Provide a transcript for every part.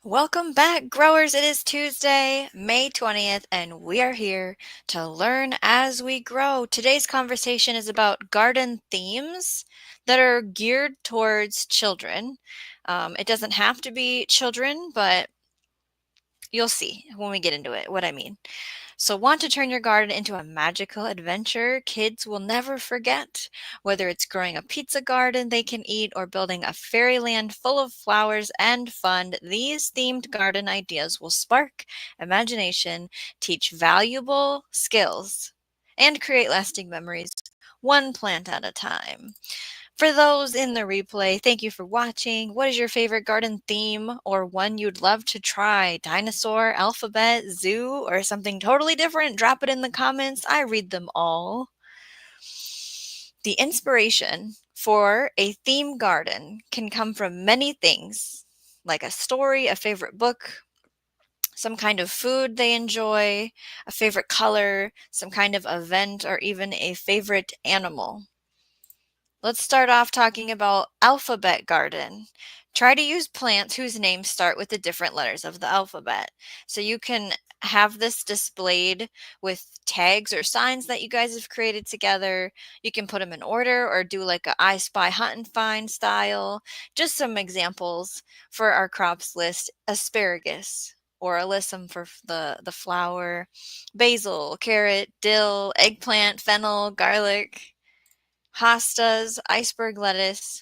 Welcome back, growers. It is Tuesday, May 20th, and we are here to learn as we grow. Today's conversation is about garden themes that are geared towards children. It doesn't have to be children, but you'll see when we get into it what I mean. So, want to turn your garden into a magical adventure kids will never forget? Whether it's growing a pizza garden they can eat or building a fairyland full of flowers and fun, these themed garden ideas will spark imagination, teach valuable skills, and create lasting memories, one plant at a time. For those in the replay, thank you for watching. What is your favorite garden theme or one you'd love to try? Dinosaur, alphabet, zoo, or something totally different? Drop it in the comments. I read them all. The inspiration for a theme garden can come from many things, like a story, a favorite book, some kind of food they enjoy, a favorite color, some kind of event, or even a favorite animal. Let's start off talking about alphabet garden. Try to use plants whose names start with the different letters of the alphabet. So you can have this displayed with tags or signs that you guys have created together. You can put them in order or do like a I spy hunt and find style. Just some examples for our crops list. Asparagus or alyssum for the flower, basil, carrot, dill, eggplant, fennel, garlic, hostas, iceberg lettuce,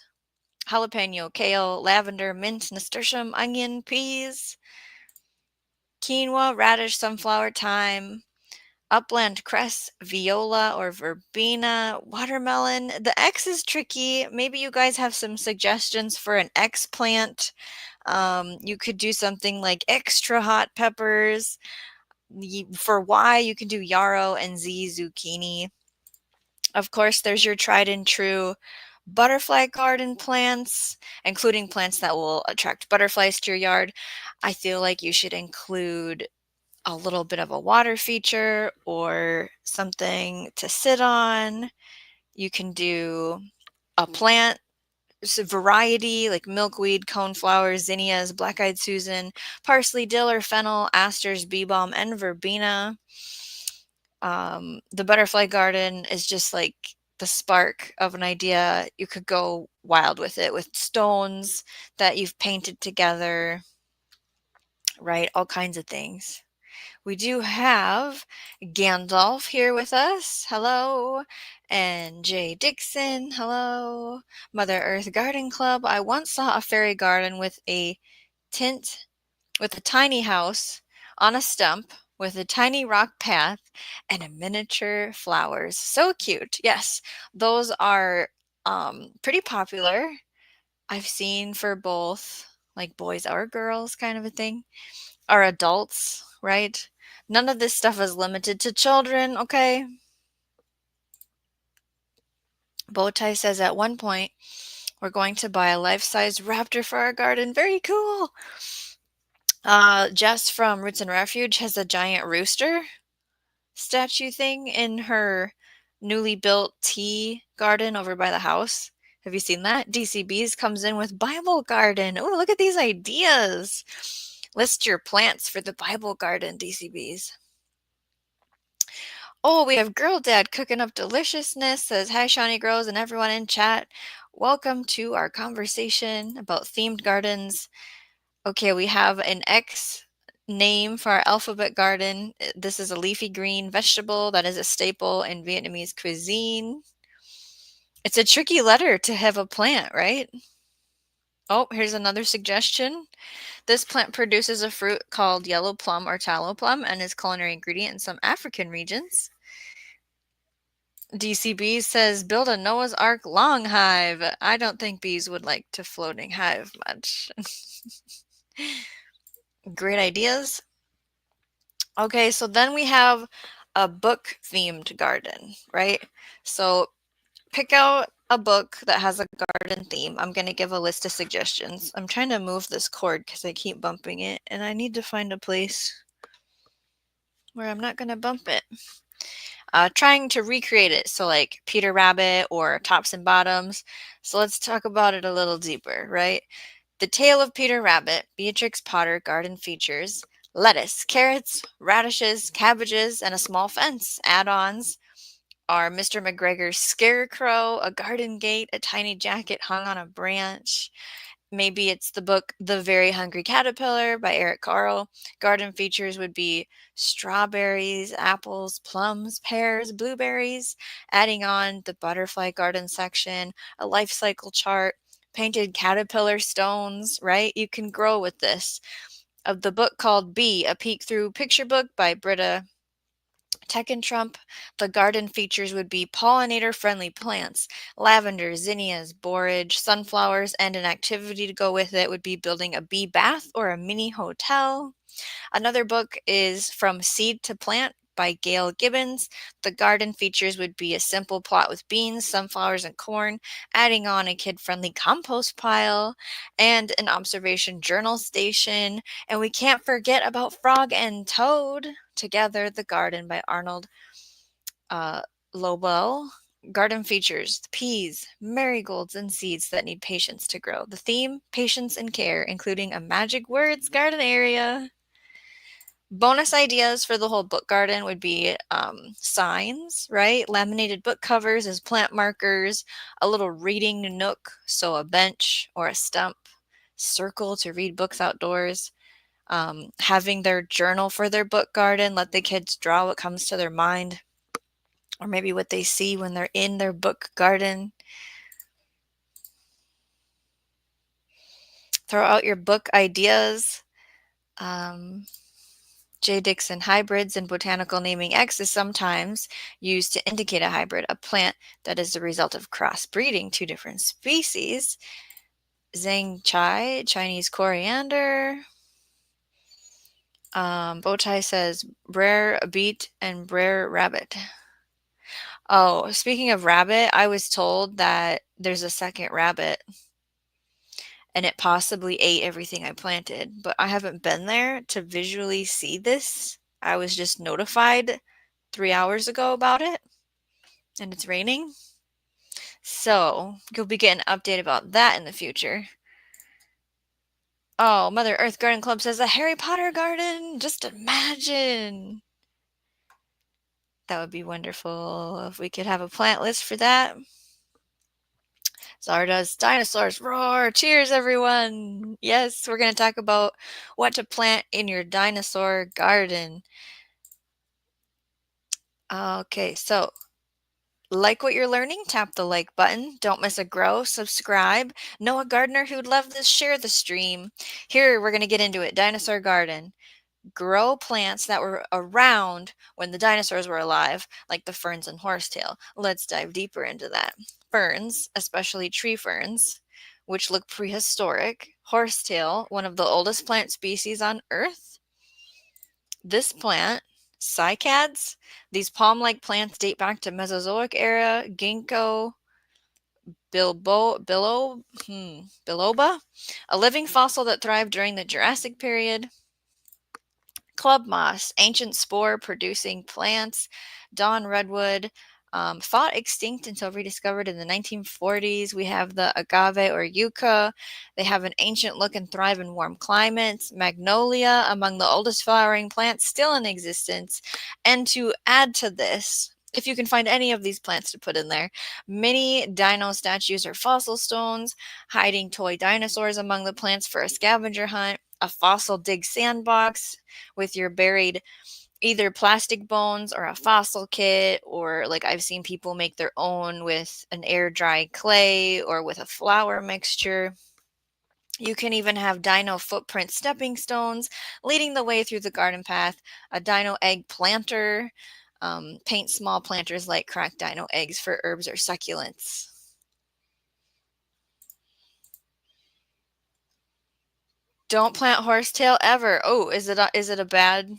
jalapeno, kale, lavender, mint, nasturtium, onion, peas, quinoa, radish, sunflower, thyme, upland cress, viola or verbena, watermelon. The X is tricky. Maybe you guys have some suggestions for an X plant. You could do something like extra hot peppers. For Y, you can do yarrow, and Z, zucchini. Of course, there's your tried and true butterfly garden plants, including plants that will attract butterflies to your yard. I feel like you should include a little bit of a water feature or something to sit on. You can do a plant variety like milkweed, coneflower, zinnias, black-eyed Susan, parsley, dill or fennel, asters, bee balm, and verbena. The butterfly garden is just like the spark of an idea. You could go wild with it with stones that you've painted together, right? All kinds of things. We do have Gandalf here with us. Hello. And Jay Dixon. Hello. Mother Earth Garden Club. I once saw a fairy garden with a tiny house on a stump with a tiny rock path and a miniature flowers. So cute. Yes, those are pretty popular. I've seen for both like boys or girls kind of a thing, or adults, right? None of this stuff is limited to children, okay? Bowtie says at one point, we're going to buy a life-size raptor for our garden. Very cool. Jess from Roots and Refuge has a giant rooster statue thing in her newly built tea garden over by the house. Have you seen that? DCBs comes in with Bible garden. Oh, look at these ideas. List your plants for the Bible garden, DCBs. Oh, we have Girl Dad cooking up deliciousness, says, hi, Shawnee Grows and everyone in chat. Welcome to our conversation about themed gardens. Okay, we have an X name for our alphabet garden. This is a leafy green vegetable that is a staple in Vietnamese cuisine. It's a tricky letter to have a plant, right? Oh, here's another suggestion. This plant produces a fruit called yellow plum or tallow plum and is culinary ingredient in some African regions. DCB says, build a Noah's Ark long hive. I don't think bees would like to floating hive much. Great ideas. Okay, so then we have a book-themed garden, right? So pick out a book that has a garden theme. I'm going to give a list of suggestions. I'm trying to move this cord because I keep bumping it, and I need to find a place where I'm not going to bump it. Trying to recreate it, so like Peter Rabbit or Tops and Bottoms. So let's talk about it a little deeper, right? The Tale of Peter Rabbit, Beatrix Potter Garden Features, lettuce, carrots, radishes, cabbages, and a small fence. Add-ons are Mr. McGregor's Scarecrow, a garden gate, a tiny jacket hung on a branch. Maybe it's the book The Very Hungry Caterpillar by Eric Carle. Garden features would be strawberries, apples, plums, pears, blueberries, adding on the butterfly garden section, a life cycle chart, painted caterpillar stones, right? You can grow with this. Of the book called Bee, A Peek Through Picture Book by Britta Trump, the garden features would be pollinator-friendly plants, lavender, zinnias, borage, sunflowers, and an activity to go with it would be building a bee bath or a mini hotel. Another book is From Seed to Plant by Gail Gibbons. The garden features would be a simple plot with beans, sunflowers, and corn, adding on a kid-friendly compost pile and an observation journal station. And we can't forget about Frog and Toad. Together, The Garden by Arnold Lobel. Garden features peas, marigolds, and seeds that need patience to grow. The theme, patience and care, including a magic words garden area. Bonus ideas for the whole book garden would be signs, right? Laminated book covers as plant markers, a little reading nook, so a bench or a stump, circle to read books outdoors, having their journal for their book garden, let the kids draw what comes to their mind, or maybe what they see when they're in their book garden. Throw out your book ideas. J. Dixon hybrids in botanical naming X is sometimes used to indicate a hybrid, a plant that is the result of crossbreeding two different species. Zhang chai, Chinese coriander. Bowtie says Brer beet and Brer rabbit. Oh, speaking of rabbit, I was told that there's a second rabbit and it possibly ate everything I planted, but I haven't been there to visually see this. I was just notified 3 hours ago about it, and it's raining. So, you'll be getting an update about that in the future. Oh, Mother Earth Garden Club says a Harry Potter garden. Just imagine. That would be wonderful if we could have a plant list for that. Zarda's dinosaurs roar. Cheers, everyone. Yes, we're going to talk about what to plant in your dinosaur garden. Okay, so like what you're learning? Tap the like button. Don't miss a grow. Subscribe. Know a gardener who'd love this? Share the stream. Here, we're going to get into it. Dinosaur garden. Grow plants that were around when the dinosaurs were alive, like the ferns and horsetail. Let's dive deeper into that. Ferns, especially tree ferns, which look prehistoric. Horsetail, one of the oldest plant species on Earth. This plant, cycads, these palm-like plants date back to Mesozoic era. Ginkgo biloba, a living fossil that thrived during the Jurassic period. Club moss, ancient spore-producing plants. Dawn redwood, thought extinct until rediscovered in the 1940s. We have the agave or yucca. They have an ancient look and thrive in warm climates. Magnolia, among the oldest flowering plants still in existence. And to add to this, if you can find any of these plants to put in there, many dino statues or fossil stones, hiding toy dinosaurs among the plants for a scavenger hunt, a fossil dig sandbox with your buried either plastic bones or a fossil kit, or like I've seen people make their own with an air dry clay or with a flour mixture. You can even have dino footprint stepping stones leading the way through the garden path, a dino egg planter, paint small planters like cracked dino eggs for herbs or succulents. Don't plant horsetail ever. Oh, is it a bad?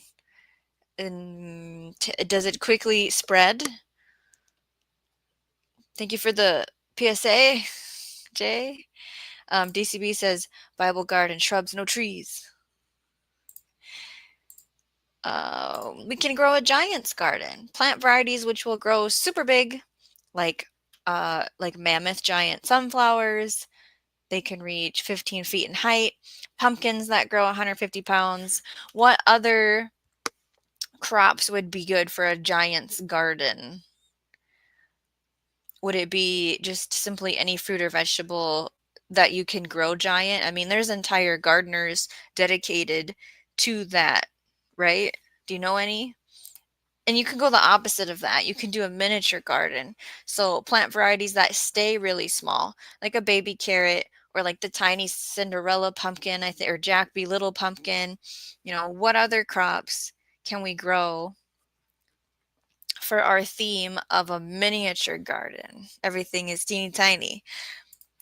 Does it quickly spread? Thank you for the PSA, Jay. DCB says Bible garden, shrubs, no trees. We can grow a giant's garden. Plant varieties which will grow super big, like mammoth giant sunflowers, They can reach 15 feet in height. Pumpkins that grow 150 pounds. What other crops would be good for a giant's garden? Would it be just simply any fruit or vegetable that you can grow giant? I mean, there's entire gardeners dedicated to that, right? Do you know any? And you can go the opposite of that. You can do a miniature garden. So plant varieties that stay really small, like a baby carrot or like the tiny Cinderella pumpkin, I think, or Jack B. Little pumpkin. What other crops can we grow for our theme of a miniature garden? Everything is teeny tiny.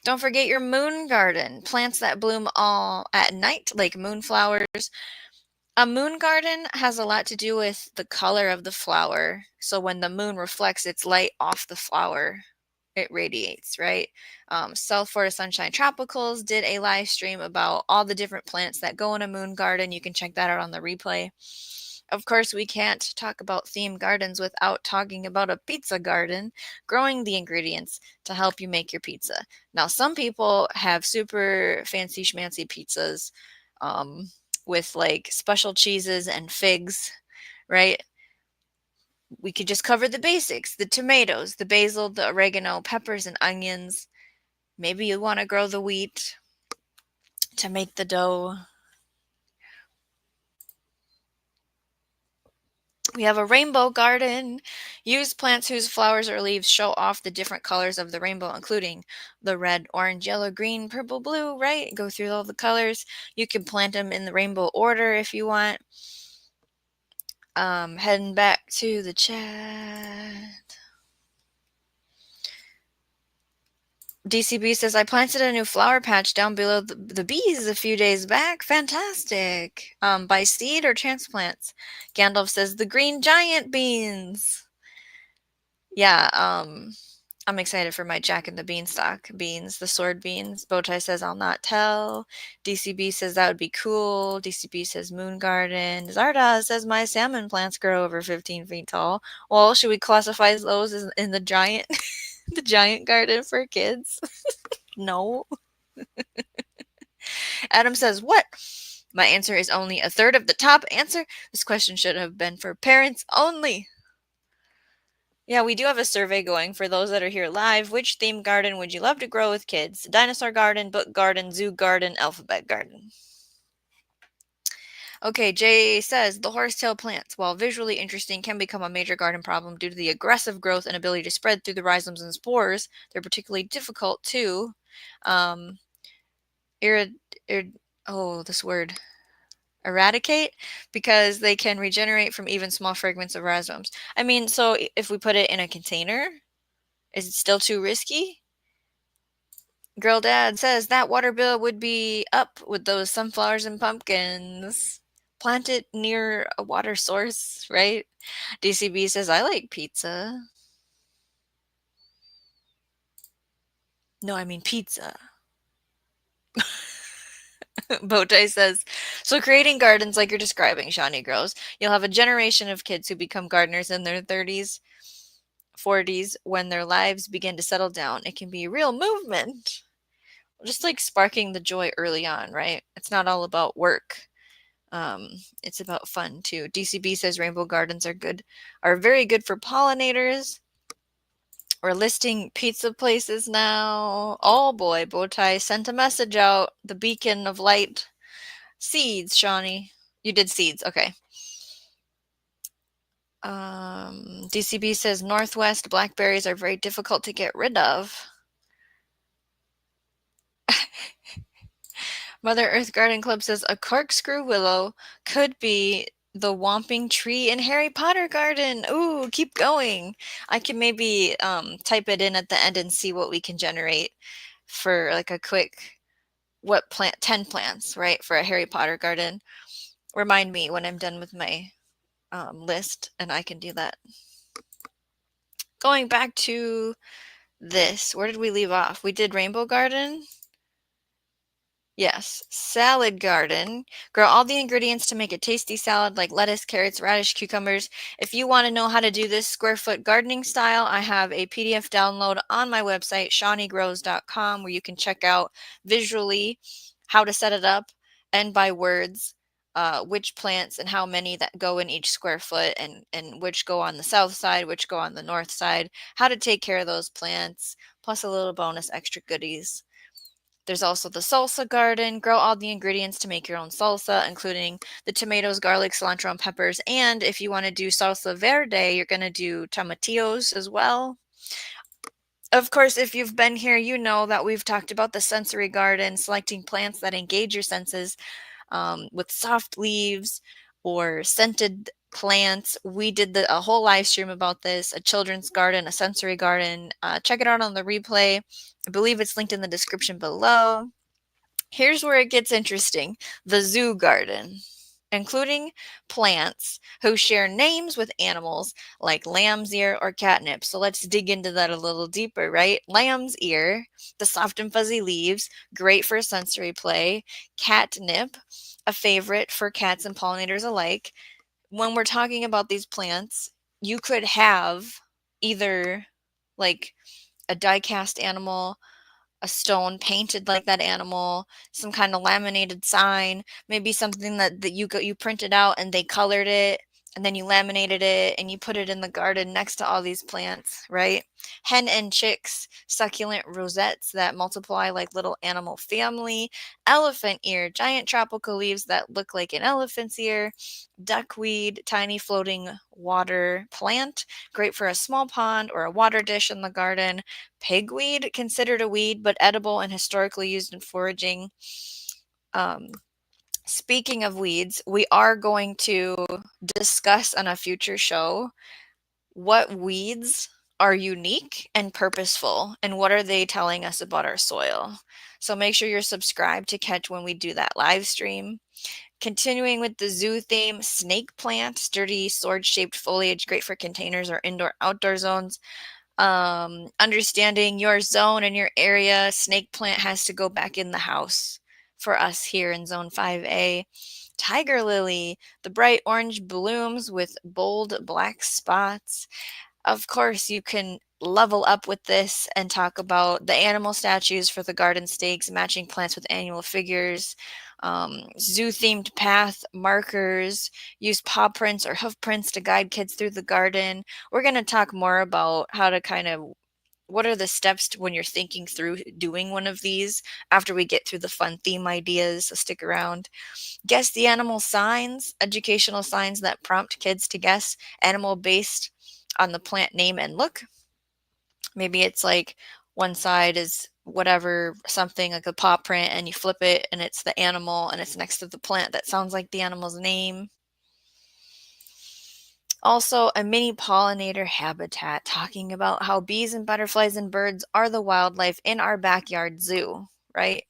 Don't forget your moon garden, plants that bloom all at night, like moonflowers. A moon garden has a lot to do with the color of the flower. So when the moon reflects its light off the flower, it radiates, right? South Florida Sunshine Tropicals did a live stream about all the different plants that go in a moon garden. You can check that out on the replay. Of course, we can't talk about themed gardens without talking about a pizza garden, growing the ingredients to help you make your pizza. Now, some people have super fancy schmancy pizzas with like special cheeses and figs, right? We could just cover the basics: the tomatoes, the basil, the oregano, peppers, and onions. Maybe you want to grow the wheat to make the dough. We have a rainbow garden. Use plants whose flowers or leaves show off the different colors of the rainbow, including the red, orange, yellow, green, purple, blue, right? Go through all the colors. You can plant them in the rainbow order if you want. Heading back to the chat. DCB says, I planted a new flower patch down below the bees a few days back. Fantastic. By seed or transplants? Gandalf says, the green giant beans. Yeah, I'm excited for my Jack and the Beanstalk beans, the sword beans. Bowtie says, I'll not tell. DCB says, that would be cool. DCB says, moon garden. Zarda says, my salmon plants grow over 15 feet tall. Well, should we classify those as in the giant, the giant garden for kids? No. Adam says, what? My answer is only a third of the top answer. This question should have been for parents only. Yeah, we do have a survey going for those that are here live. Which theme garden would you love to grow with kids? Dinosaur garden, book garden, zoo garden, alphabet garden. Okay, Jay says, the horsetail plants, while visually interesting, can become a major garden problem due to the aggressive growth and ability to spread through the rhizomes and spores. They're particularly difficult to eradicate, because they can regenerate from even small fragments of rhizomes. I mean, so if we put it in a container, is it still too risky? Girl Dad says that water bill would be up with those sunflowers and pumpkins. Plant it near a water source, right? DCB says, I like pizza. No, I mean pizza. Bowtie says, so creating gardens like you're describing, Shawnee Grows, you'll have a generation of kids who become gardeners in their 30s, 40s, when their lives begin to settle down. It can be a real movement. Just like sparking the joy early on, right? It's not all about work. It's about fun too. DCB says rainbow gardens are very good for pollinators. We're listing pizza places now. Oh boy, Bowtie sent a message out. The beacon of light. Seeds, Shawnee. You did seeds, okay. DCB says Northwest blackberries are very difficult to get rid of. Mother Earth Garden Club says a corkscrew willow could be the whomping tree in Harry Potter garden. Ooh, keep going. I can maybe type it in at the end and see what we can generate for like a quick 10 plants, right, for a Harry Potter garden. Remind me when I'm done with my list and I can do that. Going back to this, where did we leave off? We did Rainbow Garden. Yes, salad garden. Grow all the ingredients to make a tasty salad like lettuce, carrots, radish, cucumbers. If you want to know how to do this square foot gardening style, I have a PDF download on my website, shawneegrows.com, where you can check out visually how to set it up and by words, which plants and how many that go in each square foot and which go on the south side, which go on the north side, how to take care of those plants, plus a little bonus extra goodies. There's also the salsa garden. Grow all the ingredients to make your own salsa, including the tomatoes, garlic, cilantro, and peppers. And if you want to do salsa verde, you're going to do tomatillos as well. Of course, if you've been here, you know that we've talked about the sensory garden, selecting plants that engage your senses with soft leaves or scented plants. We did a whole live stream about this, a children's garden, a sensory garden. Check it out on the replay. I believe it's linked in the description below. Here's where it gets interesting. The zoo garden, including plants who share names with animals like lamb's ear or catnip. So let's dig into that a little deeper, right? Lamb's ear, the soft and fuzzy leaves, great for sensory play. Catnip, a favorite for cats and pollinators alike. When we're talking about these plants, you could have either like a die-cast animal, a stone painted like that animal, some kind of laminated sign, maybe something that you printed out and they colored it and then you laminated it and you put it in the garden next to all these plants, right? Hen and chicks, succulent rosettes that multiply like little animal family, elephant ear, giant tropical leaves that look like an elephant's ear, duckweed, tiny floating water plant, great for a small pond or a water dish in the garden. Pigweed, considered a weed, but edible and historically used in foraging. Um, Speaking of weeds, we are going to discuss on a future show what weeds are unique and purposeful and what are they telling us about our soil. So make sure you're subscribed to catch when we do that live stream. Continuing with the zoo theme, snake plant, sturdy sword-shaped foliage, great for containers or indoor-outdoor zones. Understanding your zone and your area, snake plant has to go back in the house for us here in zone 5A. Tiger lily, the bright orange blooms with bold black spots. Of course, you can level up with this and talk about the animal statues for the garden stakes, matching plants with annual figures, zoo-themed path markers, use paw prints or hoof prints to guide kids through the garden. We're going to talk more about how to kind of what are the steps when you're thinking through doing one of these after we get through the fun theme ideas. So stick around. Guess the animal signs, educational signs that prompt kids to guess animal based on the plant name and look. Maybe it's like one side is whatever, something like a paw print, and you flip it and it's the animal and it's next to the plant that sounds like the animal's name. Also, a mini pollinator habitat, talking about how bees and butterflies and birds are the wildlife in our backyard zoo, right?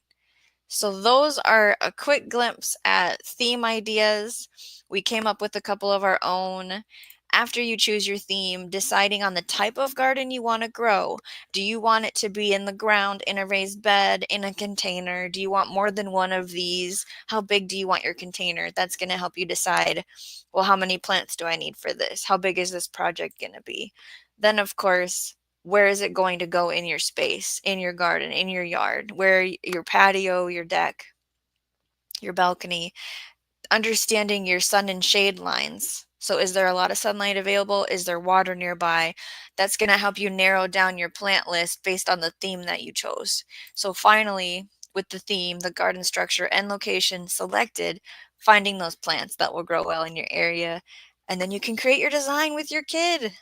So those are a quick glimpse at theme ideas. We came up with a couple of our own. After you choose your theme, deciding on the type of garden you want to grow. Do you want it to be in the ground, in a raised bed, in a container? Do you want more than one of these? How big do you want your container? That's going to help you decide, well, how many plants do I need for this? How big is this project going to be? Then, of course, where is it going to go in your space, in your garden, in your yard, where your patio, your deck, your balcony, understanding your sun and shade lines. So is there a lot of sunlight available? Is there water nearby? That's going to help you narrow down your plant list based on the theme that you chose. So finally, with the theme, the garden structure and location selected, finding those plants that will grow well in your area. And then you can create your design with your kid.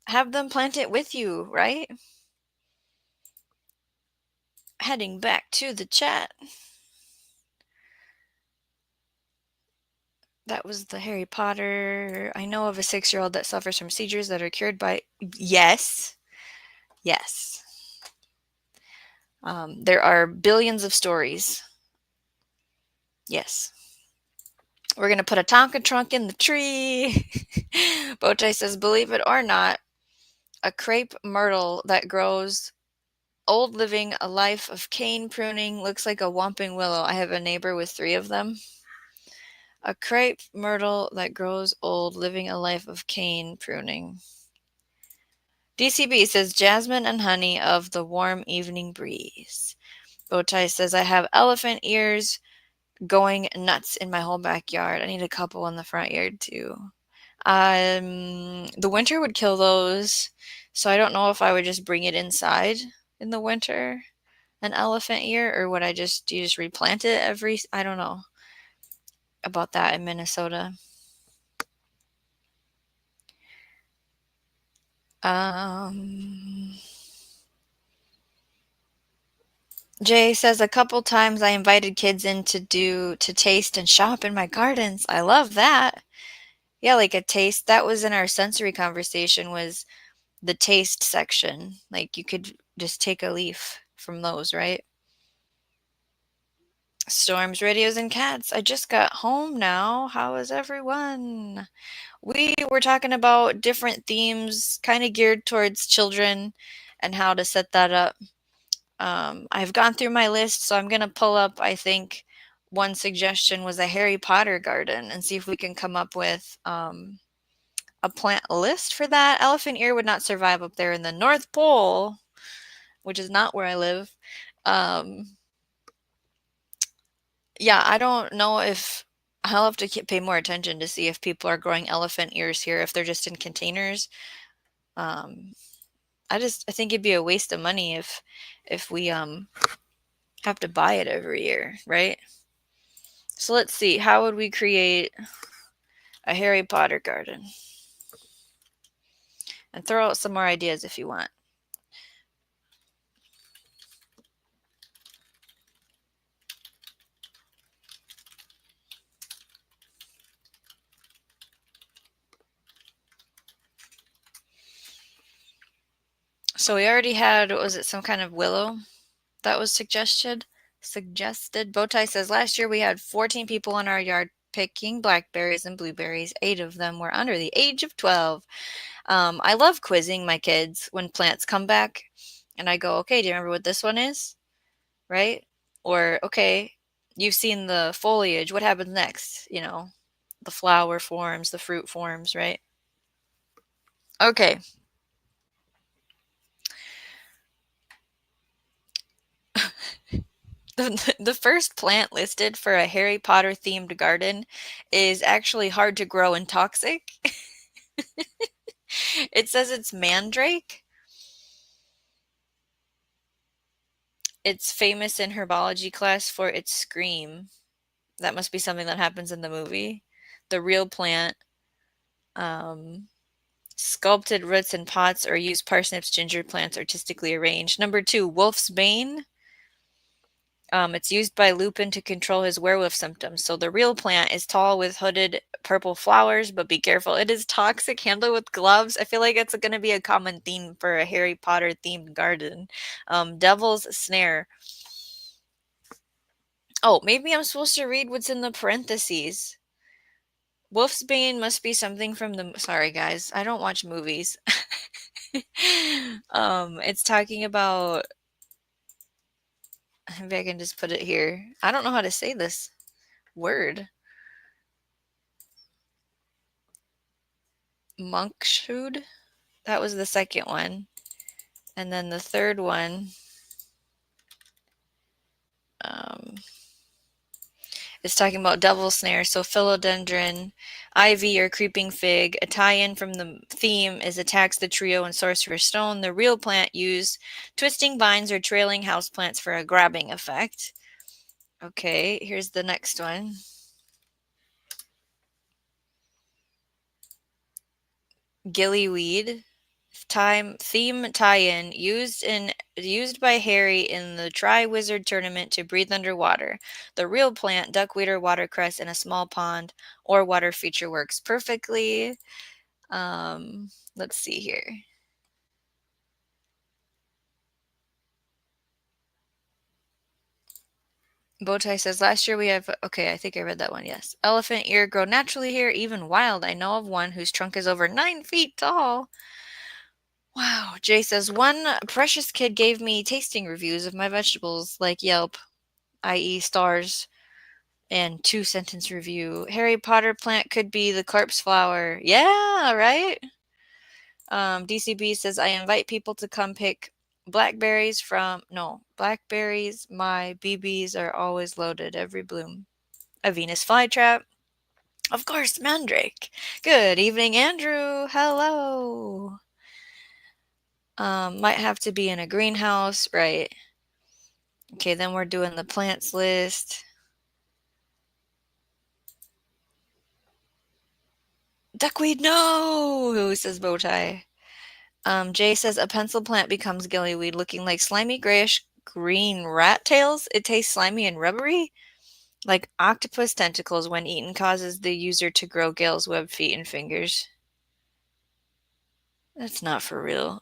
Have them plant it with you, right? Heading back to the chat. That was the Harry Potter. I know of a 6-year-old that suffers from seizures that are cured by. Yes. Yes. There are billions of stories. Yes. We're going to put a Tonka trunk in the tree. Botai says, believe it or not, a crepe myrtle that grows Old living a life of cane pruning. Looks like a whomping willow. I have a neighbor with 3 of them. A crepe myrtle that grows old, living a life of cane pruning. DCB says jasmine and honey of the warm evening breeze. Bowtie says I have elephant ears going nuts in my whole backyard. I need a couple in the front yard too. The winter would kill those, so I don't know if I would just bring it inside in the winter, an elephant ear, or would you just replant it I don't know about that in Minnesota. Jay says a couple times I invited kids in to taste and shop in my gardens. I love that. Yeah, like a taste. That was in our sensory conversation was the taste section. Like you could just take a leaf from those, right? Storms, radios, and cats. I just got home now. How is everyone? We were talking about different themes, kind of geared towards children and how to set that up. I've gone through my list, so I'm going to pull up, I think, one suggestion was a Harry Potter garden and see if we can come up with a plant list for that. Elephant ear would not survive up there in the North Pole, which is not where I live. Yeah, I don't know if I'll have to pay more attention to see if people are growing elephant ears here, if they're just in containers. I think it'd be a waste of money if we have to buy it every year, right? So let's see, how would we create a Harry Potter garden? And throw out some more ideas if you want. So we already had, what was it, some kind of willow that was suggested? Bowtie says, last year we had 14 people in our yard picking blackberries and blueberries. 8 of them were under the age of 12. I love quizzing my kids when plants come back. And I go, okay, do you remember what this one is? Right? Or, okay, you've seen the foliage. What happens next? You know, the flower forms, the fruit forms, right? Okay. The first plant listed for a Harry Potter themed garden is actually hard to grow and toxic. It says it's mandrake. It's famous in herbology class for its scream. That must be something that happens in the movie. The real plant, sculpted roots in pots or use parsnips, ginger plants artistically arranged. Number 2, wolf's bane. It's used by Lupin to control his werewolf symptoms. So the real plant is tall with hooded purple flowers, but be careful. It is toxic. Handle with gloves. I feel like it's going to be a common theme for a Harry Potter themed garden. Devil's snare. Oh, maybe I'm supposed to read what's in the parentheses. Wolf's bane must be something from the... Sorry, guys. I don't watch movies. It's talking about... Maybe I can just put it here. I don't know how to say this word. Monkshood. That was the second one. And then the third one is talking about devil's snare. So philodendron, ivy or creeping fig. A tie-in from the theme is attacks the trio and sorcerer's stone. The real plant used twisting vines or trailing houseplants for a grabbing effect. Okay, here's the next one. Gillyweed. Theme tie-in used by Harry in the Tri-Wizard tournament to breathe underwater. The real plant, duckweed or watercress in a small pond or water feature works perfectly. Let's see here. Bowtie says, last year we have... Okay, I think I read that one, yes. Elephant ear grow naturally here, even wild. I know of one whose trunk is over 9 feet tall. Wow. Jay says, one precious kid gave me tasting reviews of my vegetables like Yelp, i.e. stars, and 2-sentence review. Harry Potter plant could be the corpse flower. Yeah, right? DCB says, I invite people to come pick blackberries. My BBs are always loaded, every bloom. A Venus flytrap. Of course, mandrake. Good evening, Andrew. Hello. Might have to be in a greenhouse, right? Okay, then we're doing the plants list. Duckweed, no, says Bowtie. Jay says a pencil plant becomes gillyweed, looking like slimy grayish green rat tails. It tastes slimy and rubbery, like octopus tentacles when eaten, causes the user to grow Gale's webbed feet and fingers. That's not for real.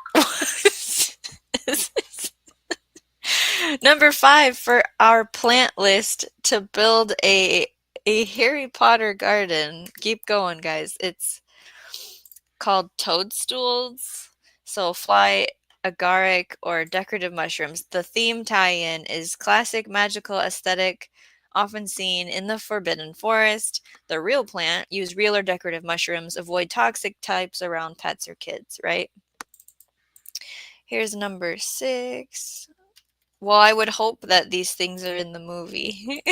Number 5 for our plant list to build a Harry Potter garden. Keep going, guys. It's called toadstools. So fly, agaric, or decorative mushrooms. The theme tie-in is classic magical aesthetic, often seen in the Forbidden Forest. The real plant, use real or decorative mushrooms. Avoid toxic types around pets or kids, right? Here's number 6. Well, I would hope that these things are in the movie.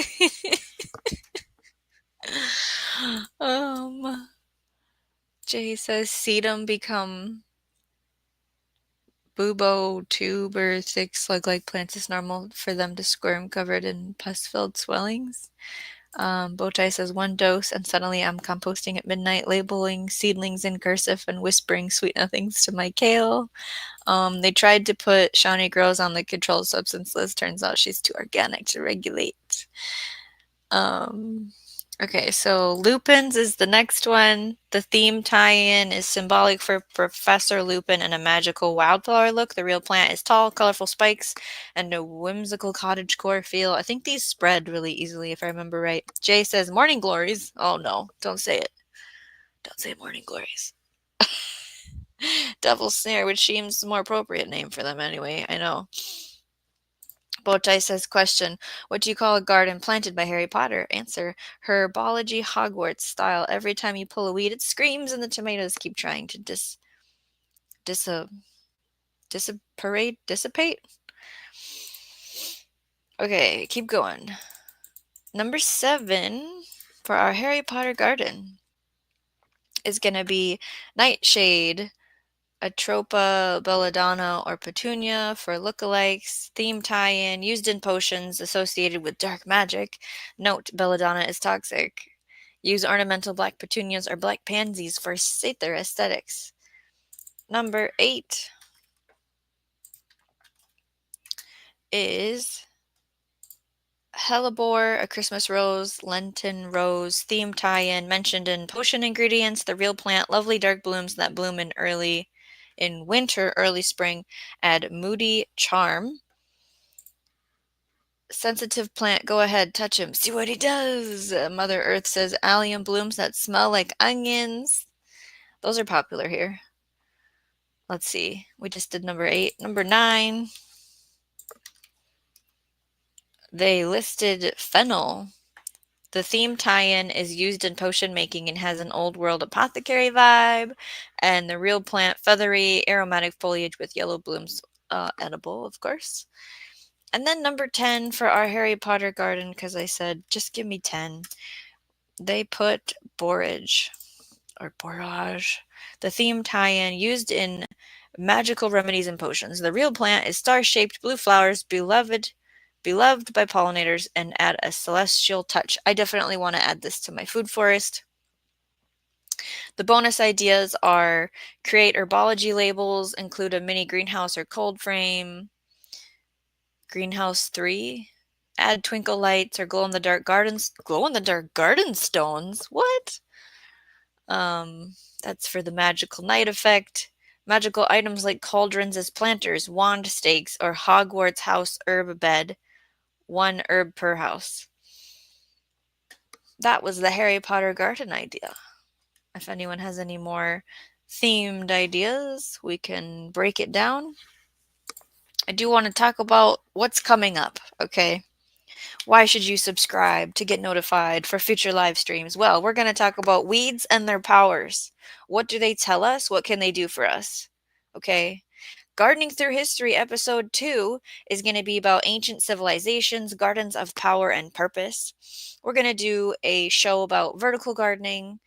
Jay says sedum become bubo tuber thick slug-like plants is normal for them to squirm covered in pus-filled swellings. Bowtie says 1 dose and suddenly I'm composting at midnight, labeling seedlings in cursive and whispering sweet nothings to my kale. They tried to put Shawnee Grows on the controlled substance list. Turns out she's too organic to regulate. Okay, so Lupins is the next one. The theme tie-in is symbolic for Professor Lupin and a magical wildflower look. The real plant is tall, colorful spikes, and a whimsical cottagecore feel. I think these spread really easily, if I remember right. Jay says morning glories. Oh no, don't say it. Don't say morning glories. Devil's Snare, which seems a more appropriate name for them anyway, I know. Bowtie says, question, what do you call a garden planted by Harry Potter? Answer, herbology Hogwarts style. Every time you pull a weed, it screams and the tomatoes keep trying to dissipate? Okay, keep going. Number 7 for our Harry Potter garden is going to be Nightshade, Atropa, belladonna, or petunia for lookalikes. Theme tie-in, used in potions associated with dark magic. Note, belladonna is toxic. Use ornamental black petunias or black pansies for satyr aesthetics. Number 8 is hellebore, a Christmas rose, Lenten rose, theme tie-in, mentioned in potion ingredients. The real plant, lovely dark blooms that bloom in winter, early spring, add moody charm. Sensitive plant, go ahead, touch him, see what he does. Mother Earth says allium blooms that smell like onions. Those are popular here. Let's see, we just did number 8. Number 9, they listed fennel. The theme tie-in is used in potion making and has an old world apothecary vibe. And the real plant, feathery, aromatic foliage with yellow blooms, edible, of course. And then number 10 for our Harry Potter garden, because I said, just give me 10. They put borage, or borage, the theme tie-in used in magical remedies and potions. The real plant is star-shaped blue flowers, beloved by pollinators, and add a celestial touch. I definitely want to add this to my food forest. The bonus ideas are create herbology labels, include a mini greenhouse or cold frame. Greenhouse 3, add twinkle lights or glow-in-the-dark garden stones. What? That's for the magical night effect. Magical items like cauldrons as planters, wand stakes, or Hogwarts house herb bed. 1 herb per house. That was the Harry Potter garden idea. If anyone has any more themed ideas. We can break it down. I do want to talk about what's coming up, okay? Why should you subscribe to get notified for future live streams? Well, we're going to talk about weeds and their powers. What do they tell us? What can they do for us? Okay. Gardening Through History, episode 2, is going to be about ancient civilizations, gardens of power and purpose. We're going to do a show about vertical gardening.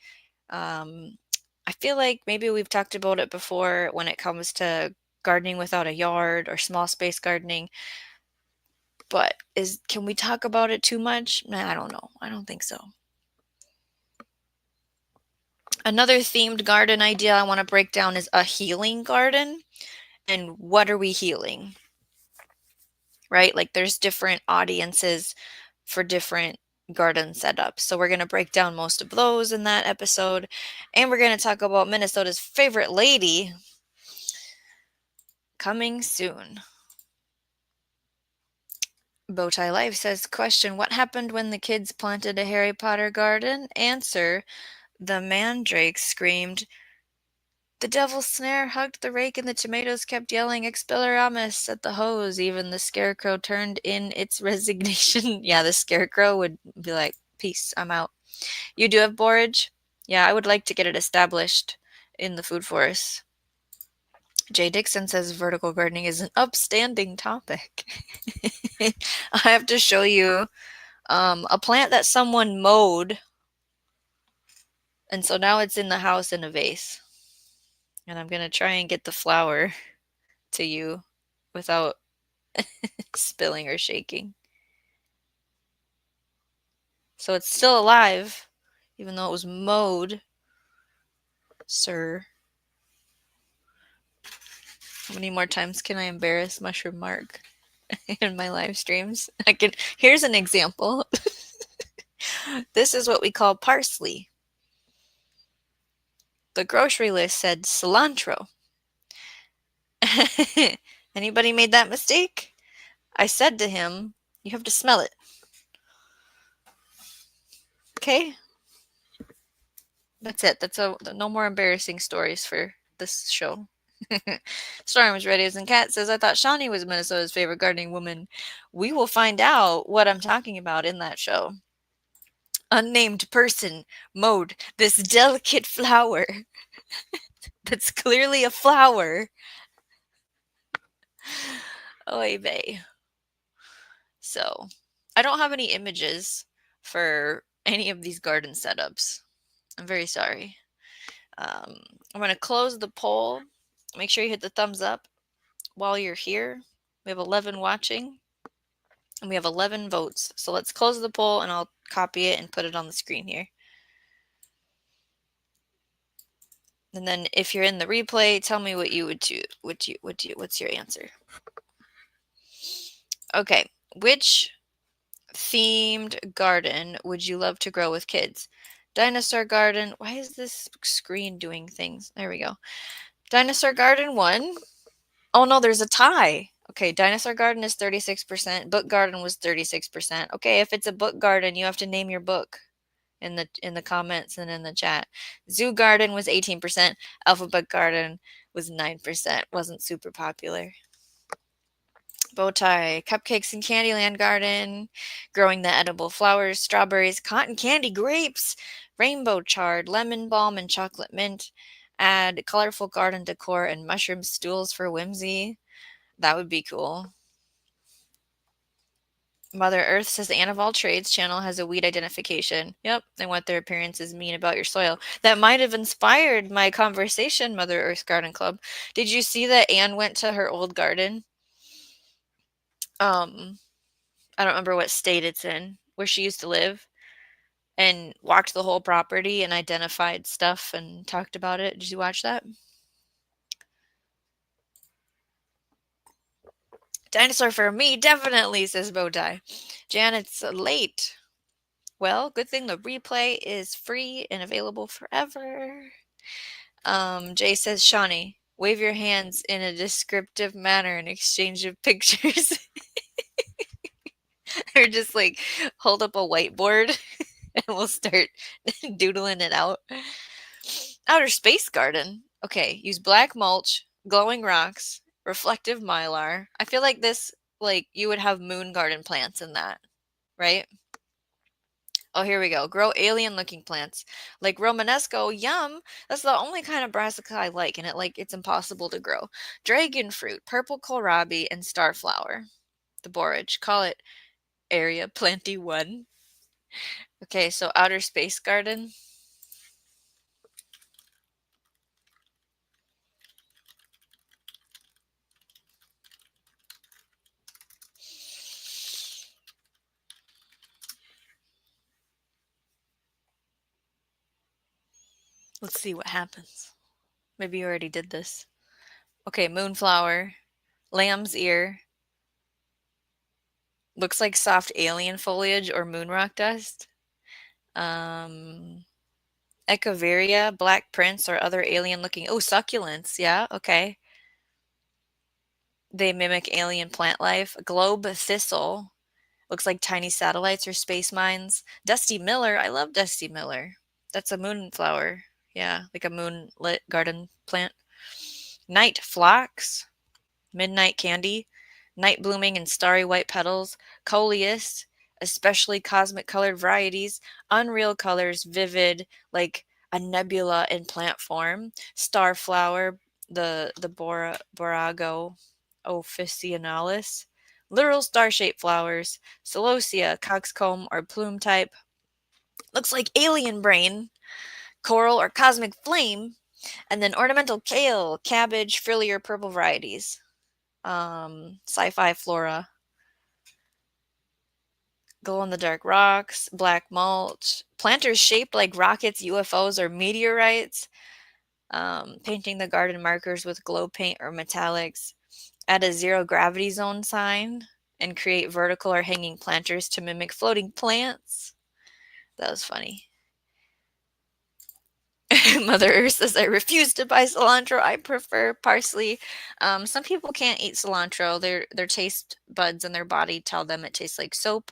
I feel like maybe we've talked about it before when it comes to gardening without a yard or small space gardening. But can we talk about it too much? I don't know. I don't think so. Another themed garden idea I want to break down is a healing garden. And what are we healing? Right? Like there's different audiences for different garden setups. So we're going to break down most of those in that episode. And we're going to talk about Minnesota's favorite lady coming soon. Bowtie Life says, question, what happened when the kids planted a Harry Potter garden? Answer, the mandrake screamed, the devil's snare hugged the rake and the tomatoes kept yelling, Expelliarmus at the hose. Even the scarecrow turned in its resignation. Yeah, the scarecrow would be like, peace, I'm out. You do have borage? Yeah, I would like to get it established in the food forest. Jay Dixon says vertical gardening is an upstanding topic. I have to show you a plant that someone mowed, and so now it's in the house in a vase. And I'm going to try and get the flower to you without spilling or shaking. So it's still alive, even though it was mowed, sir. How many more times can I embarrass Mushroom Mark in my live streams? Here's an example. This is what we call parsley. The grocery list said cilantro. Anybody made that mistake? I said to him, you have to smell it. Okay? That's it. No more embarrassing stories for this show. Storm is ready as in cat says, I thought Shawnee was Minnesota's favorite gardening woman. We will find out what I'm talking about in that show. Unnamed person mowed this delicate flower that's clearly a flower. Oy vey. So, I don't have any images for any of these garden setups. I'm very sorry. I'm going to close the poll. Make sure you hit the thumbs up while you're here. We have 11 watching. And we have 11 votes. So let's close the poll and I'll copy it and put it on the screen here. And then if you're in the replay, tell me what you would do. What's your answer? Okay. Which themed garden would you love to grow with kids? Dinosaur garden. Why is this screen doing things? There we go. Dinosaur garden 1. Oh no, there's a tie. Okay, dinosaur garden is 36%. Book garden was 36%. Okay, if it's a book garden, you have to name your book in the comments and in the chat. Zoo garden was 18%. Alphabet garden was 9%. Wasn't super popular. Bowtie, cupcakes in Candyland garden, growing the edible flowers, strawberries, cotton candy, grapes, rainbow chard, lemon balm, and chocolate mint. Add colorful garden decor and mushroom stools for whimsy. That would be cool. Mother Earth says the Anne of All Trades channel has a weed identification. Yep, and what their appearances mean about your soil. That might have inspired my conversation, Mother Earth Garden Club. Did you see that Anne went to her old garden? I don't remember what state it's in, where she used to live, and walked the whole property and identified stuff and talked about it. Did you watch that? Dinosaur for me, definitely, says Bowtie. Janet's late. Well, good thing the replay is free and available forever. Jay says, Shawnee, wave your hands in a descriptive manner in exchange of pictures. Or just like hold up a whiteboard and we'll start doodling it out. Outer space garden. Okay, use black mulch, glowing rocks, reflective mylar. I feel like this, like, you would have moon garden plants in that, right? Oh, here we go. Grow alien-looking plants. Like Romanesco, yum! That's the only kind of brassica I like, and it's impossible to grow. Dragon fruit, purple kohlrabi, and starflower. The borage. Call it Area Planty 1. Okay, so outer space garden. Let's see what happens. Maybe you already did this. Okay, moonflower, lamb's ear. Looks like soft alien foliage or moon rock dust. Um, Echeveria, black prince, or other alien-looking. Oh, succulents. Yeah, okay. They mimic alien plant life. Globe thistle. Looks like tiny satellites or space mines. Dusty Miller. I love Dusty Miller. That's a moonflower. Yeah, like a moonlit garden plant. Night phlox. Midnight candy. Night blooming and starry white petals. Coleus. Especially cosmic colored varieties. Unreal colors, vivid, like a nebula in plant form. Starflower. The Borago officinalis. Literal star-shaped flowers. Celosia, coxcomb, or plume type. Looks like alien brain, coral, or cosmic flame. And then ornamental kale, cabbage, frilly or purple varieties. Sci-fi flora. Glow-in-the-dark rocks, black mulch. Planters shaped like rockets, UFOs, or meteorites. Painting the garden markers with glow paint or metallics. Add a zero gravity zone sign and create vertical or hanging planters to mimic floating plants. That was funny. Mother Earth says, I refuse to buy cilantro. I prefer parsley. Some people can't eat cilantro. Their taste buds in their body tell them it tastes like soap.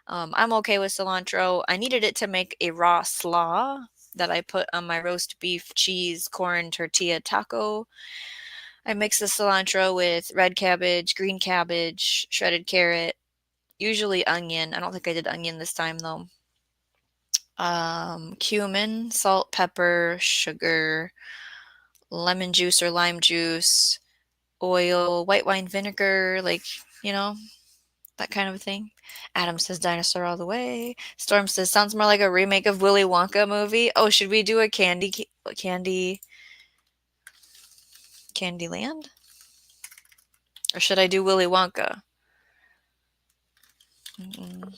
I'm okay with cilantro. I needed it to make a raw slaw that I put on my roast beef, cheese, corn, tortilla taco. I mix the cilantro with red cabbage, green cabbage, shredded carrot, usually onion. I don't think I did onion this time though. Cumin, salt, pepper, sugar, lemon juice or lime juice, oil, white wine vinegar, you know, that kind of thing. Adam says dinosaur all the way. Storm says sounds more like a remake of Willy Wonka movie. Oh, should we do a Candyland? Or should I do Willy Wonka? Mm-mm.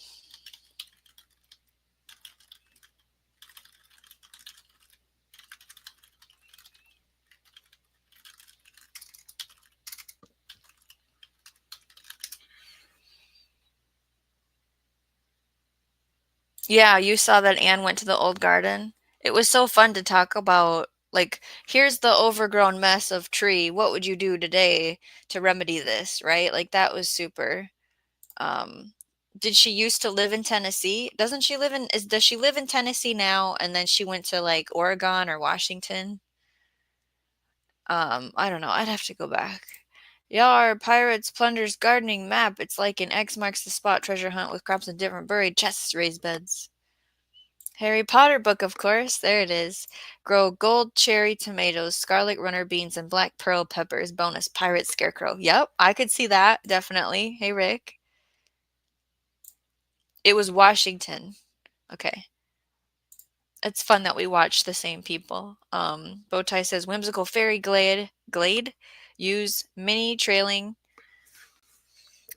Yeah, you saw that Anne went to the old garden. It was so fun to talk about, like, here's the overgrown mess of tree. What would you do today to remedy this, right? Like, that was super. Um, did she used to live in Tennessee? Does she live in Tennessee now and then she went to like Oregon or Washington? I don't know. I'd have to go back. Yar, pirates, plunders, gardening map. It's like an X marks the spot treasure hunt with crops and different buried chests, raised beds. Harry Potter book, of course. There it is. Grow gold cherry tomatoes, scarlet runner beans, and black pearl peppers. Bonus pirate scarecrow. Yep, I could see that. Definitely. Hey, Rick. It was Washington. Okay. It's fun that we watch the same people. Bowtie says whimsical fairy glade. Use mini trailing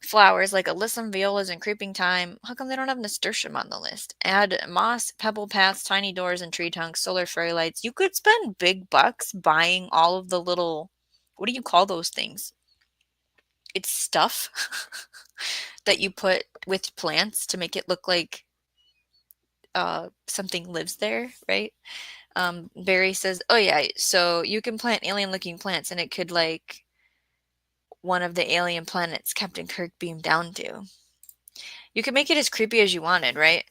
flowers like alyssum, violas, and creeping thyme. How come they don't have nasturtium on the list? Add moss, pebble paths, tiny doors, and tree trunks, solar fairy lights. You could spend big bucks buying all of the little, what do you call those things? It's stuff that you put with plants to make it look like something lives there, right? Barry says, oh yeah, so you can plant alien looking plants and it could like one of the alien planets Captain Kirk beamed down to. You can make it as creepy as you wanted, right?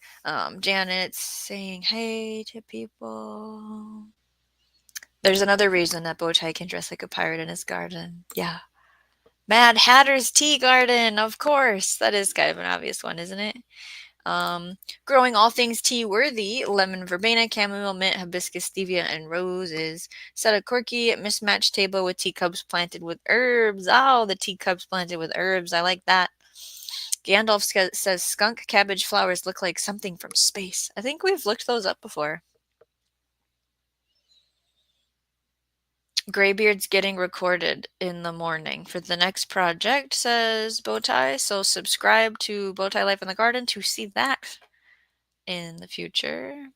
Janet's saying hey to people. There's another reason that Bowtie can dress like a pirate in his garden. Yeah. Mad Hatter's Tea Garden, of course. That is kind of an obvious one, isn't it? Growing all things tea-worthy, lemon verbena, chamomile, mint, hibiscus, stevia, and roses. Set a quirky, mismatched table with teacups planted with herbs. Oh, the teacups planted with herbs. I like that. Gandalf says skunk cabbage flowers look like something from space. I think we've looked those up before. Graybeard's getting recorded in the morning for the next project, says Bowtie. So subscribe to Bowtie Life in the Garden to see that in the future.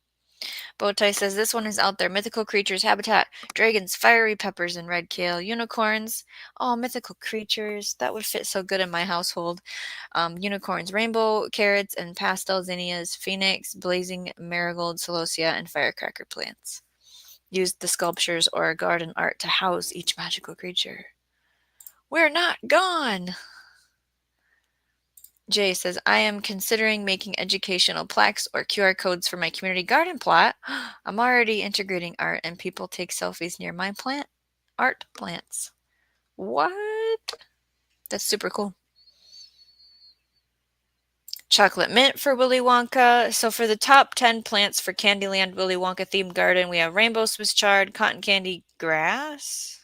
Bowtie says this one is out there. Mythical creatures, habitat, dragons, fiery peppers, and red kale, unicorns. Oh, mythical creatures. That would fit so good in my household. Unicorns, rainbow carrots, and pastel zinnias, phoenix, blazing marigold, celosia, and firecracker plants. Use the sculptures or garden art to house each magical creature. We're not gone! Jay says, I am considering making educational plaques or QR codes for my community garden plot. I'm already integrating art and people take selfies near my art plants. What? That's super cool. Chocolate mint for Willy Wonka. So for the top 10 plants for Candyland Willy Wonka themed garden, we have rainbow Swiss chard, cotton candy grass.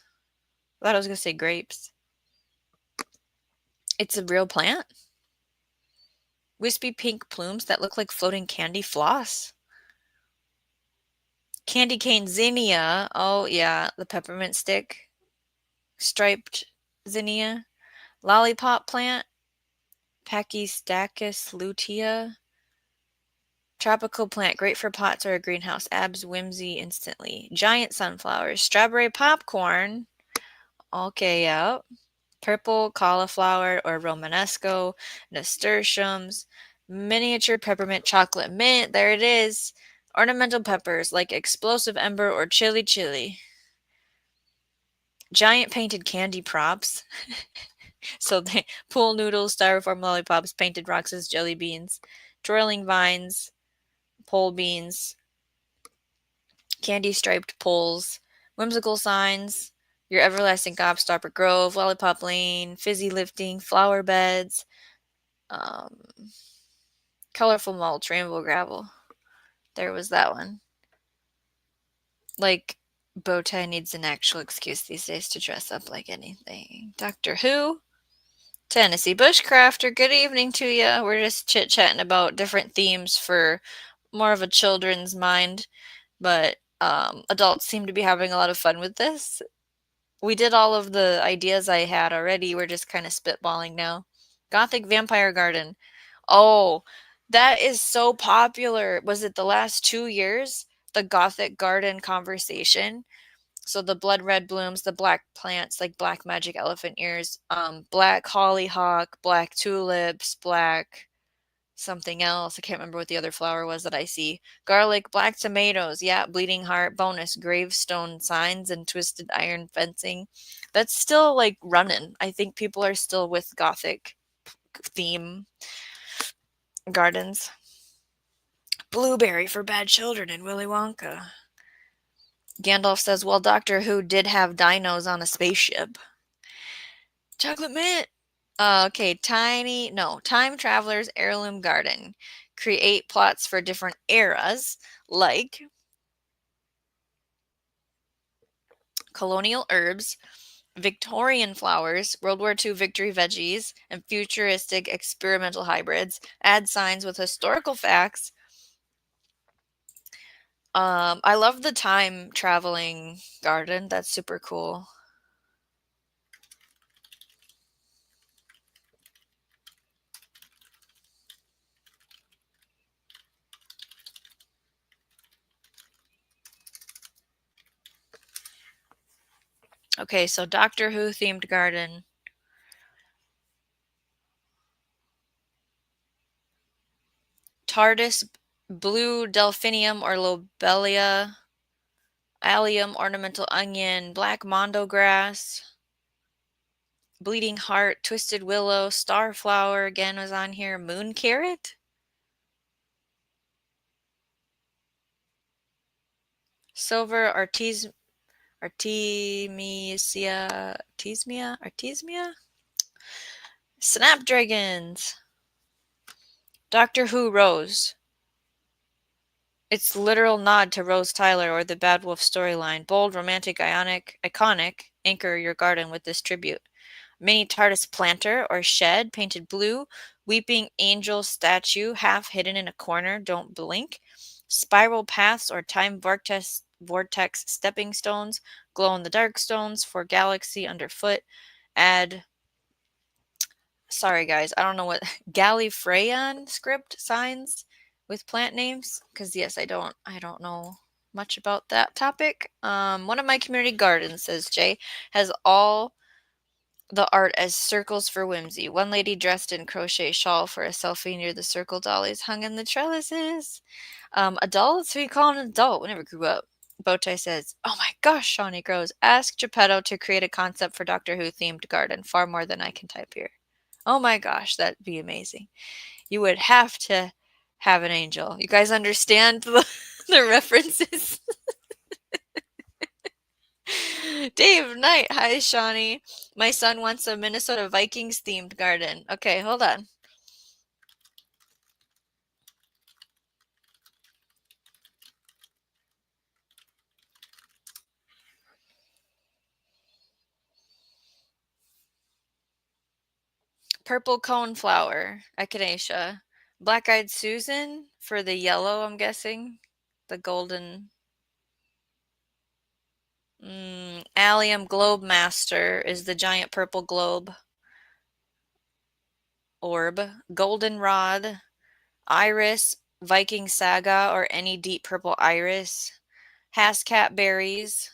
I thought I was going to say grapes. It's a real plant. Wispy pink plumes that look like floating candy floss. Candy cane zinnia. Oh, yeah, the peppermint stick. Striped zinnia. Lollipop plant. Pachystachys lutea. Tropical plant, great for pots or a greenhouse. Abs whimsy instantly. Giant sunflowers. Strawberry popcorn. Okay, yeah. Purple cauliflower or Romanesco. Nasturtiums. Miniature peppermint chocolate mint. There it is. Ornamental peppers like explosive ember or chili. Giant painted candy props. So they pool noodles, styrofoam lollipops, painted rocks as jelly beans, twirling vines, pole beans, candy striped poles, whimsical signs, your everlasting gobstopper grove, lollipop lane, fizzy lifting, flower beds, colorful mulch, rainbow gravel. There was that one. Like, Bowtie needs an actual excuse these days to dress up like anything. Doctor Who? Tennessee Bushcrafter, good evening to you. We're just chit-chatting about different themes for more of a children's mind, but adults seem to be having a lot of fun with this. We did all of the ideas I had already. We're just kind of spitballing now. Gothic Vampire Garden. Oh, that is so popular. Was it the last 2 years? The Gothic Garden conversation. So the blood red blooms, the black plants like black magic elephant ears, black hollyhock, black tulips, black something else. I can't remember what the other flower was that I see. Garlic, black tomatoes, yeah, bleeding heart, bonus, gravestone signs, and twisted iron fencing. That's still like running. I think people are still with Gothic theme gardens. Blueberry for bad children in Willy Wonka. Gandalf says, well, Doctor Who did have dinos on a spaceship. Chocolate mint. Okay, Time Traveler's Heirloom Garden. Create plots for different eras, like colonial herbs, Victorian flowers, World War II victory veggies, and futuristic experimental hybrids. Add signs with historical facts. I love the time traveling garden. That's super cool. Okay, so Doctor Who themed garden. TARDIS, blue delphinium or lobelia, allium, ornamental onion, black mondo grass, bleeding heart, twisted willow, starflower again was on here, moon carrot, silver Artemisia? Snapdragons. Doctor Who Rose. Its literal nod to Rose Tyler or the Bad Wolf storyline. Bold, romantic, iconic. Anchor your garden with this tribute. Mini TARDIS planter or shed painted blue. Weeping angel statue half hidden in a corner. Don't blink. Spiral paths or time vortex stepping stones. Glow in the dark stones for galaxy underfoot. Add, sorry guys, I don't know what Gallifreyan script signs with plant names, because yes, I don't know much about that topic. One of my community gardens, says Jay, has all the art as circles for whimsy. One lady dressed in crochet shawl for a selfie near the circle dollies hung in the trellises. Adults? Who you call an adult? We never grew up. Bowtie says, "Oh my gosh, Shawnee Grows. Ask Geppetto to create a concept for Doctor Who themed garden. Far more than I can type here." Oh my gosh, that'd be amazing. You would have to have an angel. You guys understand the references? Dave Knight, hi Shawnee. My son wants a Minnesota Vikings themed garden. Okay, hold on. Purple coneflower, echinacea. Black-eyed Susan for the yellow, I'm guessing. The golden. Allium globe master is the giant purple globe orb. Goldenrod, iris, Viking saga, or any deep purple iris. Hascat berries,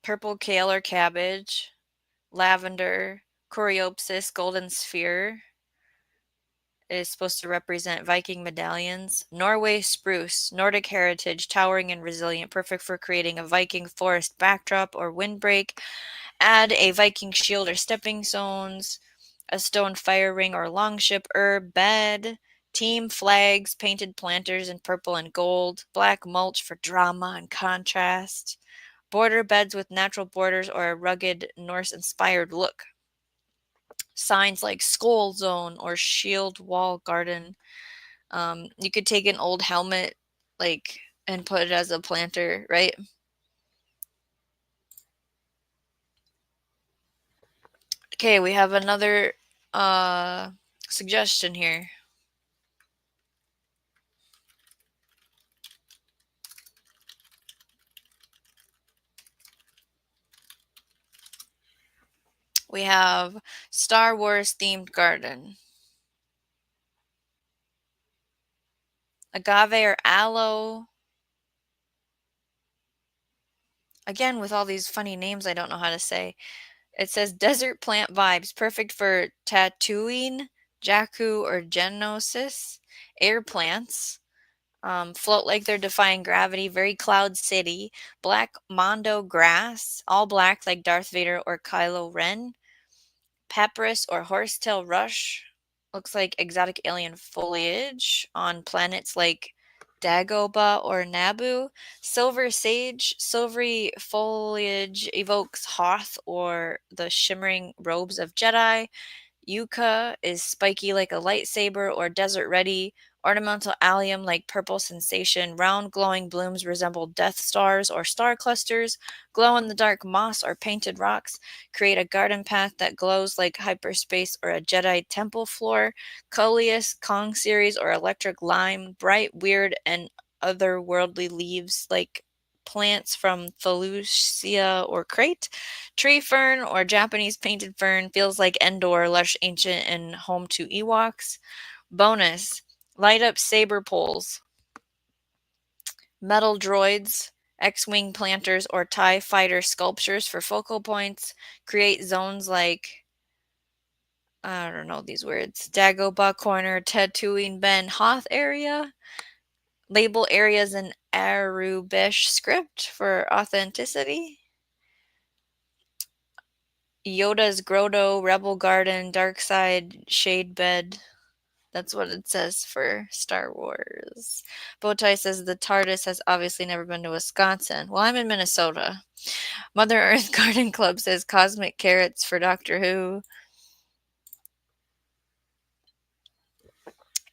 purple kale or cabbage, lavender, coreopsis, golden sphere is supposed to represent Viking medallions. Norway spruce, Nordic heritage, towering and resilient, perfect for creating a Viking forest backdrop or windbreak. Add a Viking shield or stepping stones, a stone fire ring or longship herb bed. Team flags, painted planters in purple and gold. Black mulch for drama and contrast. Border beds with natural borders or a rugged Norse-inspired look. Signs like Skull Zone or Shield Wall Garden. You could take an old helmet, and put it as a planter, right? Okay, we have another suggestion here. We have Star Wars themed garden. Agave or aloe. Again, with all these funny names I don't know how to say. It says desert plant vibes, perfect for Tatooine, Jakku, or Geonosis. Air plants. Float like they're defying gravity, very Cloud City. Black Mondo grass, all black like Darth Vader or Kylo Ren. Papyrus or horsetail rush, looks like exotic alien foliage on planets like Dagobah or Naboo. Silver sage, silvery foliage evokes Hoth or the shimmering robes of Jedi. Yucca is spiky like a lightsaber or desert ready. Ornamental allium like purple sensation. Round glowing blooms resemble Death Stars or star clusters. Glow in the dark moss or painted rocks. Create a garden path that glows like hyperspace or a Jedi temple floor. Coleus, Kong series, or electric lime. Bright, weird, and otherworldly leaves like plants from Felucia or Crate. Tree fern or Japanese painted fern feels like Endor, lush, ancient, and home to Ewoks. Bonus, light up saber poles, metal droids, X-wing planters, or TIE fighter sculptures for focal points. Create zones like, I don't know these words, Dagobah Corner, Tatooine Ben Hoth area. Label areas in Arubish script for authenticity. Yoda's Grotto, Rebel Garden, Dark Side, Shade Bed. That's what it says for Star Wars. Bowtie says the TARDIS has obviously never been to Wisconsin. Well, I'm in Minnesota. Mother Earth Garden Club says cosmic carrots for Doctor Who.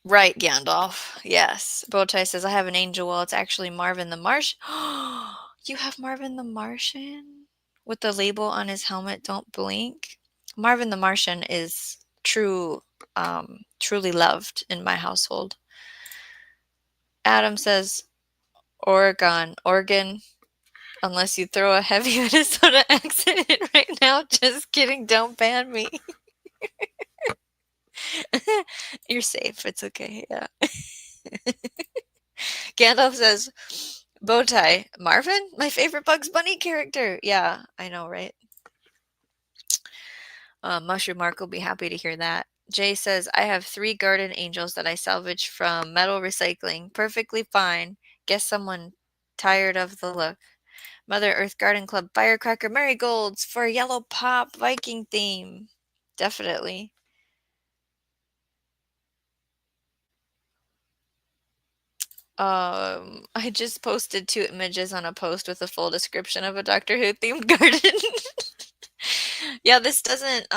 Right, Gandalf. Yes. Bowtie says, I have an angel. Well, it's actually Marvin the Martian. You have Marvin the Martian? With the label on his helmet, don't blink. Marvin the Martian is truly loved in my household. Adam says, Oregon, unless you throw a heavy Minnesota accent in right now. Just kidding, don't ban me. You're safe. It's okay. Yeah. Gandalf says, Bowtie, Marvin? My favorite Bugs Bunny character. Yeah, I know, right? Mushroom Mark will be happy to hear that. Jay says, I have 3 garden angels that I salvaged from metal recycling. Perfectly fine. Guess someone tired of the look. Mother Earth Garden Club Firecracker Marigolds for a yellow pop Viking theme. Definitely. I just posted 2 images on a post with a full description of a Doctor Who themed garden. Yeah, this doesn't,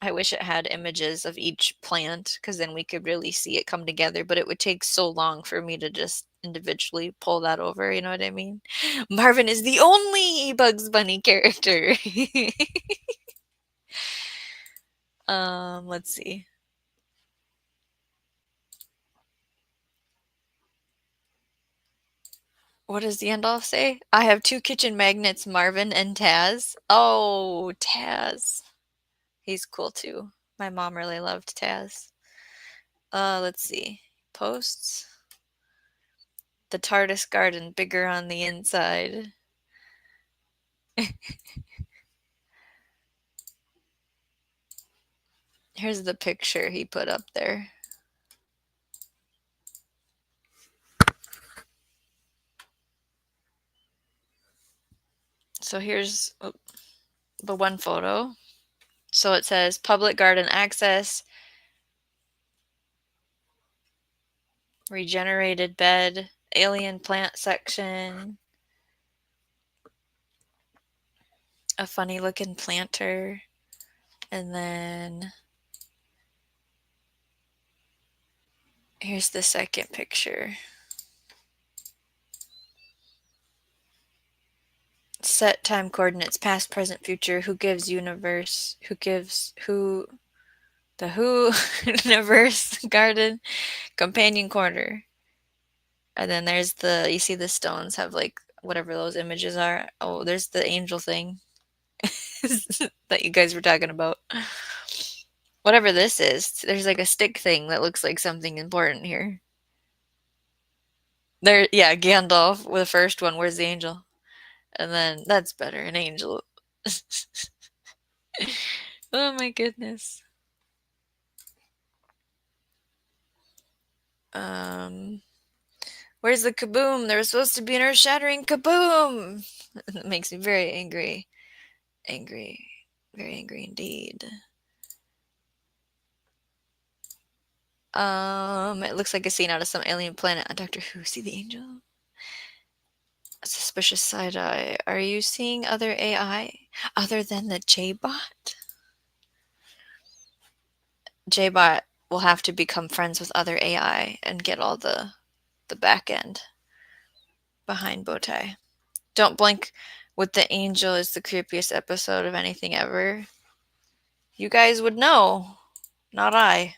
I wish it had images of each plant because then we could really see it come together, but it would take so long for me to just individually pull that over, you know what I mean? Marvin is the only Bugs Bunny character. Let's see. What does Gandalf say? I have 2 kitchen magnets, Marvin and Taz. Oh, Taz. He's cool too. My mom really loved Taz. Let's see. Posts. The TARDIS garden bigger on the inside. Here's the picture he put up there. So here's the one photo. So it says public garden access, regenerated bed, alien plant section, a funny looking planter, and then here's the second picture. Set time coordinates, past, present, future, who gives universe, the who universe garden, companion corner. And then there's you see the stones have like whatever those images are. Oh, there's the angel thing that you guys were talking about. Whatever this is, there's like a stick thing that looks like something important here. There, yeah, Gandalf with the first one. Where's the angel? And then that's better, an angel. Oh my goodness. Where's the kaboom? There was supposed to be an earth-shattering kaboom. It makes me very angry. Angry. Very angry indeed. It looks like a scene out of some alien planet on Doctor Who. See the angel? A suspicious side eye. Are you seeing other AI other than the J-bot? J-bot will have to become friends with other AI and get all the back end behind Bowtie. Don't blink with the angel is the creepiest episode of anything ever. You guys would know, not I.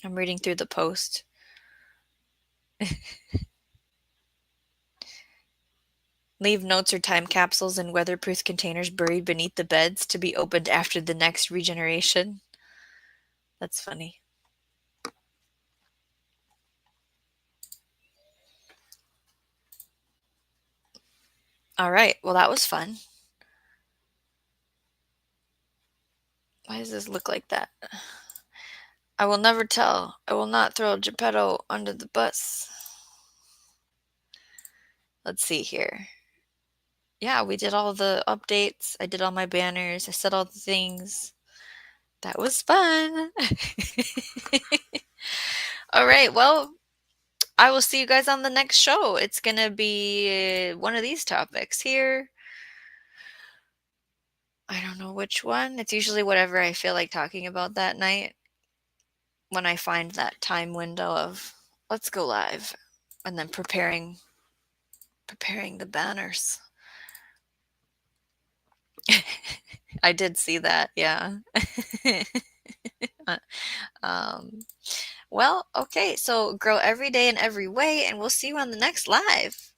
I'm reading through the post. Leave notes or time capsules in weatherproof containers buried beneath the beds to be opened after the next regeneration. That's funny. All right. Well, that was fun. Why does this look like that? I will never tell. I will not throw Geppetto under the bus. Let's see here. yeah, we did all the updates. I did all my banners. I said all the things. That was fun. All right, well, I will see you guys on the next show. It's gonna be one of these topics here. I don't know which one. It's usually whatever I feel like talking about that night when I find that time window of let's go live and then preparing the banners. I did see that, yeah. Uh, um, well, okay, so grow every day in every way, and we'll see you on the next live.